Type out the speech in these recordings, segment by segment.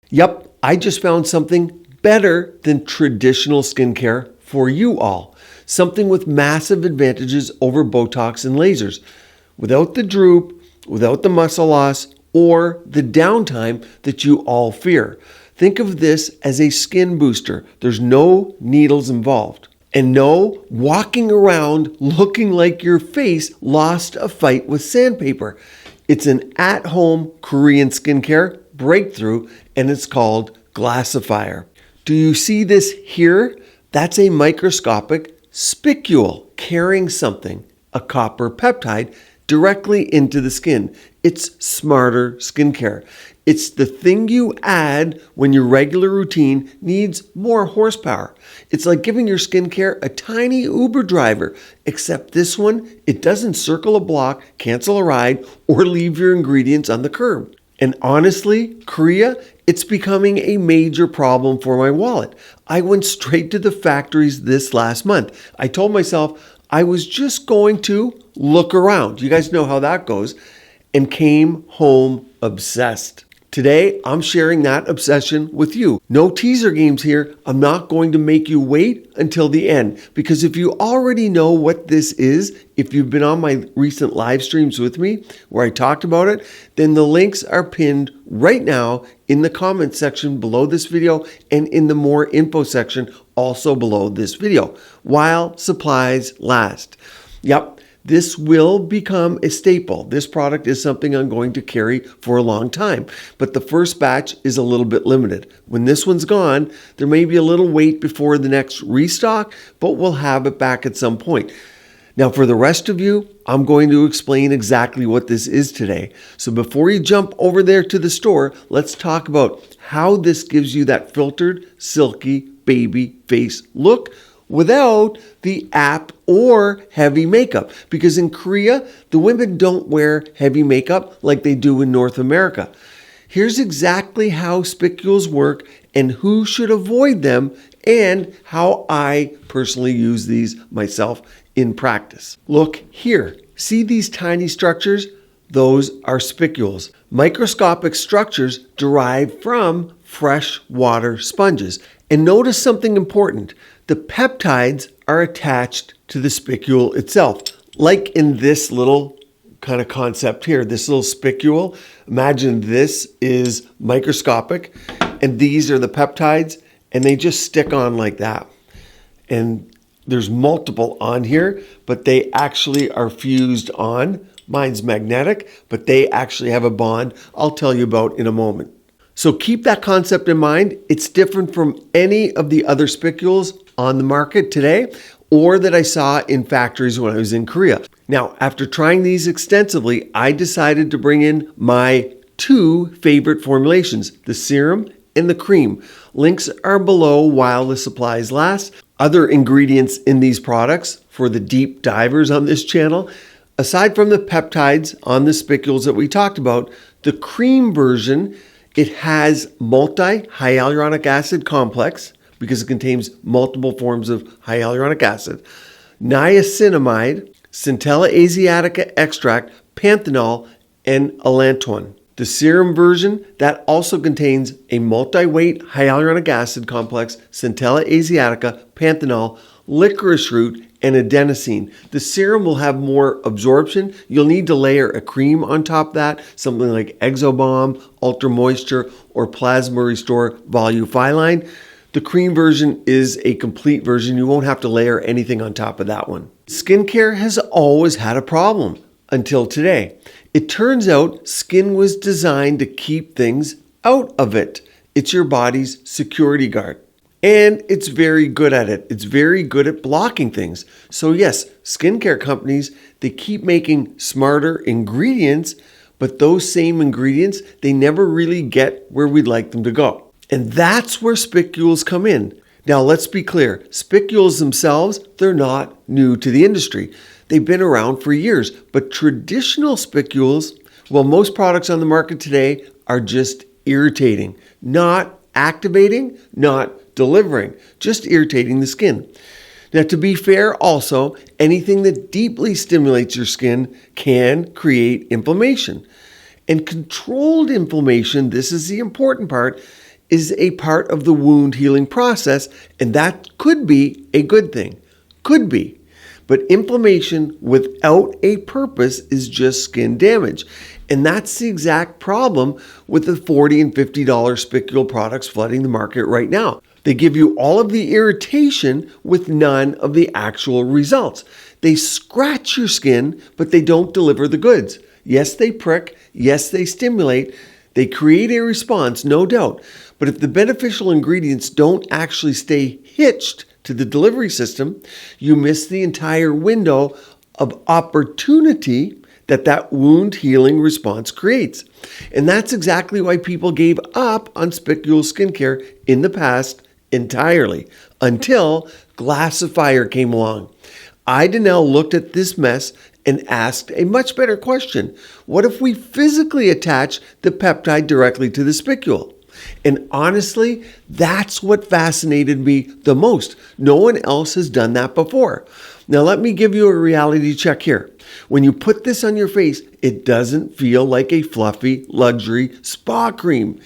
Yep, I just found something better than traditional skincare for you all. Something with massive advantages over Botox and lasers. Without the droop, without the muscle loss, or the downtime that you all fear. Think of this as a skin booster. There's no needles involved. And no walking around looking like your face lost a fight with sandpaper. It's an at-home Korean skincare breakthrough, and it's called Glassifier. Do you see this here? That's a microscopic spicule carrying something, a copper peptide, directly into the skin. It's smarter skincare. It's the thing you add when your regular routine needs more horsepower. It's like giving your skincare a tiny Uber driver, except this one, it doesn't circle a block, cancel a ride, or leave your ingredients on the curb. And honestly, Korea, it's becoming a major problem for my wallet. I went straight to the factories this last month. I told myself I was just going to look around. You guys know how that goes. And came home obsessed. Today, I'm sharing that obsession with you. No teaser games here. I'm not going to make you wait until the end, because if you already know what this is, if you've been on my recent live streams with me where I talked about it, then the links are pinned right now in the comment section below this video and in the more info section also below this video while supplies last. Yep. This will become a staple. This product is something I'm going to carry for a long time, but the first batch is a little bit limited. When this one's gone, there may be a little wait before the next restock, but we'll have it back at some point. Now, for the rest of you, I'm going to explain exactly what this is today. So before you jump over there to the store, let's talk about how this gives you that filtered, silky, baby face look without the app or heavy makeup. Because in Korea, the women don't wear heavy makeup like they do in North America. Here's exactly how spicules work and who should avoid them and how I personally use these myself in practice. Look here. See these tiny structures? Those are spicules. Microscopic structures derived from freshwater sponges. And notice something important. The peptides are attached to the spicule itself, like in this little kind of concept here, this little spicule. Imagine this is microscopic, and these are the peptides, and they just stick on like that. And there's multiple on here, but they actually are fused on. Mine's magnetic, but they actually have a bond I'll tell you about in a moment. So keep that concept in mind. It's different from any of the other spicules on the market today or that I saw in factories when I was in Korea. Now, after trying these extensively, I decided to bring in my two favorite formulations, the serum and the cream. Links are below while the supplies last. Other ingredients in these products for the deep divers on this channel, aside from the peptides on the spicules that we talked about, the cream version, it has multi-hyaluronic acid complex because it contains multiple forms of hyaluronic acid, niacinamide, Centella asiatica extract, panthenol, and allantoin. The serum version, that also contains a multi-weight hyaluronic acid complex, Centella asiatica, panthenol, licorice root, and adenosine. The serum will have more absorption. You'll need to layer a cream on top of that, something like Exobalm, Ultra Moisture, or Plasma Restore Volufiline. The cream version is a complete version. You won't have to layer anything on top of that one. Skincare has always had a problem until today. It turns out skin was designed to keep things out of it. It's your body's security guard. And it's very good at it. It's very good at blocking things. So yes, skincare companies, they keep making smarter ingredients, but those same ingredients, they never really get where we'd like them to go. And that's where spicules come in. Now let's be clear, spicules themselves, they're not new to the industry. They've been around for years, but traditional spicules, well, most products on the market today are just irritating, not activating, not delivering, just irritating the skin. Now, to be fair also, anything that deeply stimulates your skin can create inflammation. And controlled inflammation, this is the important part, is a part of the wound healing process, and that could be a good thing. Could be. But inflammation without a purpose is just skin damage. And that's the exact problem with the $40 and $50 Spicule products flooding the market right now. They give you all of the irritation with none of the actual results. They scratch your skin, but they don't deliver the goods. Yes, they prick. Yes, they stimulate. They create a response, no doubt. But if the beneficial ingredients don't actually stay hitched to the delivery system, you miss the entire window of opportunity that wound healing response creates. And that's exactly why people gave up on Spicule skincare in the past entirely, until Glassifier came along. Idenel looked at this mess and asked a much better question. What if we physically attach the peptide directly to the spicule? And honestly, that's what fascinated me the most. No one else has done that before. Now, let me give you a reality check here. When you put this on your face, it doesn't feel like a fluffy luxury spa cream.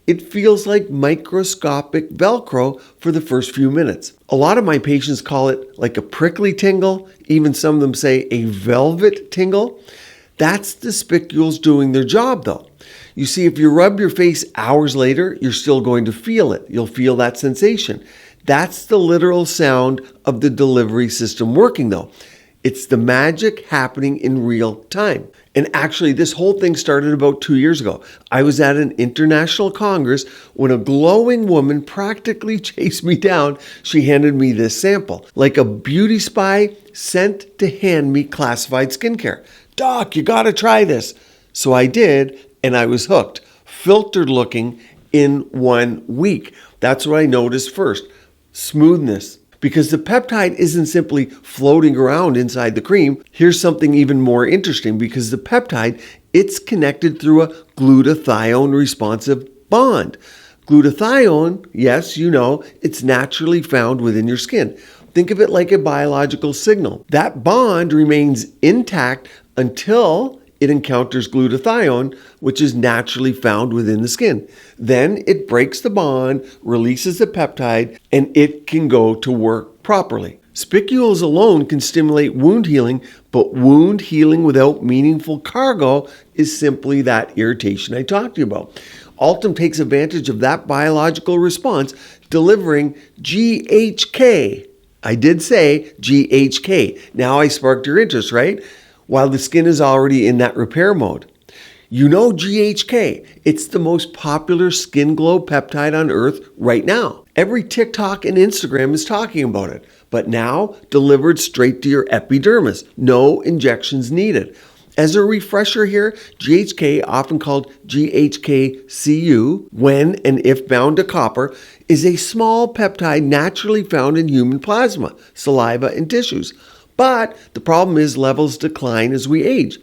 It feels like microscopic Velcro for the first few minutes. A lot of my patients call it like a prickly tingle. Even some of them say a velvet tingle. That's the spicules doing their job though. You see, if you rub your face hours later, you're still going to feel it. You'll feel that sensation. That's the literal sound of the delivery system working though. It's the magic happening in real time. And actually, this whole thing started about 2 years ago. I was at an international congress when a glowing woman practically chased me down. She handed me this sample, like a beauty spy sent to hand me classified skincare. Doc, you gotta try this. So I did, and I was hooked. Filtered looking in 1 week. That's what I noticed first. Smoothness. Because the peptide isn't simply floating around inside the cream. Here's something even more interesting, because the peptide, it's connected through a glutathione responsive bond. Glutathione, yes, you know, it's naturally found within your skin. Think of it like a biological signal. That bond remains intact until it encounters glutathione, which is naturally found within the skin. Then it breaks the bond, releases the peptide, and it can go to work properly. Spicules alone can stimulate wound healing, but wound healing without meaningful cargo is simply that irritation I talked to you about. Ultim takes advantage of that biological response, delivering GHK. I did say GHK. Now I sparked your interest, right? While the skin is already in that repair mode. You know GHK, it's the most popular skin glow peptide on earth right now. Every TikTok and Instagram is talking about it, but now delivered straight to your epidermis, no injections needed. As a refresher here, GHK, often called GHK-Cu, when and if bound to copper, is a small peptide naturally found in human plasma, saliva, and tissues. But the problem is levels decline as we age.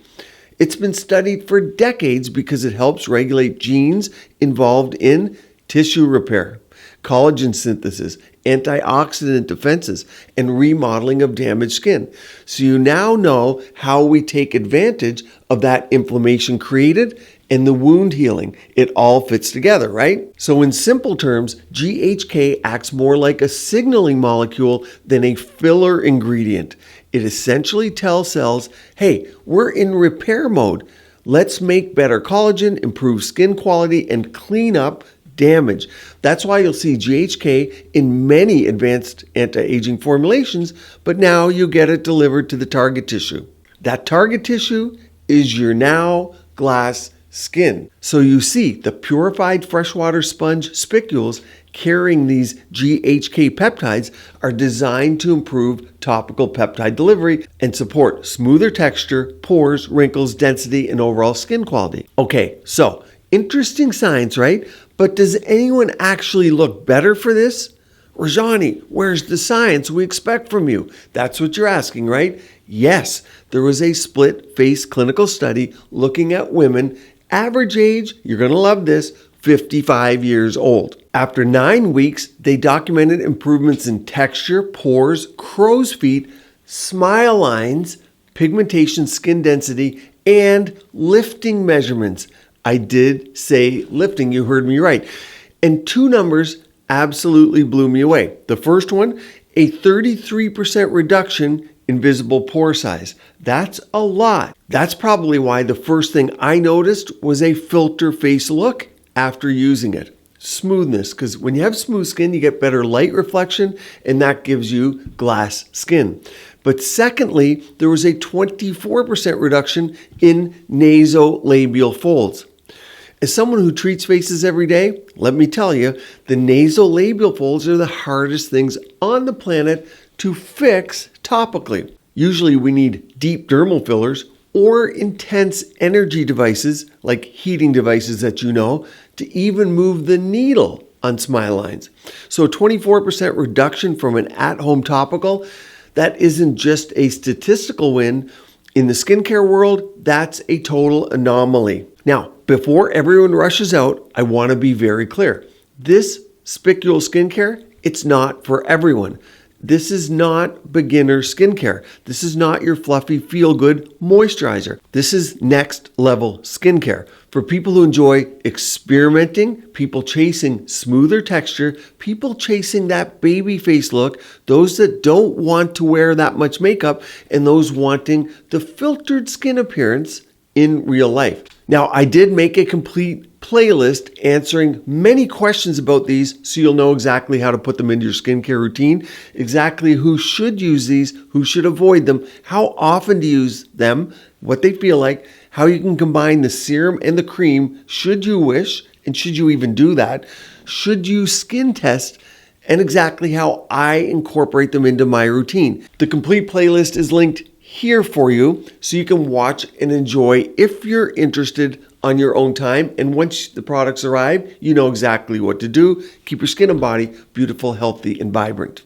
It's been studied for decades because it helps regulate genes involved in tissue repair, collagen synthesis, antioxidant defenses, and remodeling of damaged skin. So you now know how we take advantage of that inflammation created and the wound healing. It all fits together, right? So in simple terms, GHK acts more like a signaling molecule than a filler ingredient. It essentially tells cells, hey, we're in repair mode. Let's make better collagen, improve skin quality, and clean up damage. That's why you'll see GHK in many advanced anti-aging formulations, but now you get it delivered to the target tissue. That target tissue is your now glass skin. So you see the purified freshwater sponge spicules carrying these GHK peptides are designed to improve topical peptide delivery and support smoother texture, pores, wrinkles, density, and overall skin quality. Okay, so interesting science, right? But does anyone actually look better for this? Rajani, where's the science we expect from you? That's what you're asking, right? Yes, there was a split-face clinical study looking at women, average age, you're going to love this, 55 years old. After 9 weeks, they documented improvements in texture, pores, crow's feet, smile lines, pigmentation, skin density, and lifting measurements. I did say lifting, you heard me right. And two numbers absolutely blew me away. The first one, a 33% reduction in visible pore size. That's a lot. That's probably why the first thing I noticed was a filter face look after using it. Smoothness, because when you have smooth skin, you get better light reflection, and that gives you glass skin. But secondly, there was a 24% reduction in nasolabial folds. As someone who treats faces every day, let me tell you, the nasolabial folds are the hardest things on the planet to fix topically. Usually we need deep dermal fillers or intense energy devices like heating devices that you know to even move the needle on smile lines. So a 24% reduction from an at-home topical, that isn't just a statistical win. In the skincare world, that's a total anomaly. Now, before everyone rushes out, I want to be very clear. This Spicule skincare, it's not for everyone. This is not beginner skincare. This is not your fluffy feel-good moisturizer. This is next level skincare for people who enjoy experimenting, people chasing smoother texture, people chasing that baby face look, those that don't want to wear that much makeup, and those wanting the filtered skin appearance in real life. Now, I did make a complete playlist answering many questions about these so you'll know exactly how to put them into your skincare routine, exactly who should use these, who should avoid them, how often to use them, what they feel like, how you can combine the serum and the cream should you wish, and should you even do that, should you skin test, and exactly how I incorporate them into my routine. The complete playlist is linked here for you so you can watch and enjoy if you're interested on your own time. And once the products arrive, you know exactly what to do. Keep your skin and body beautiful, healthy, and vibrant.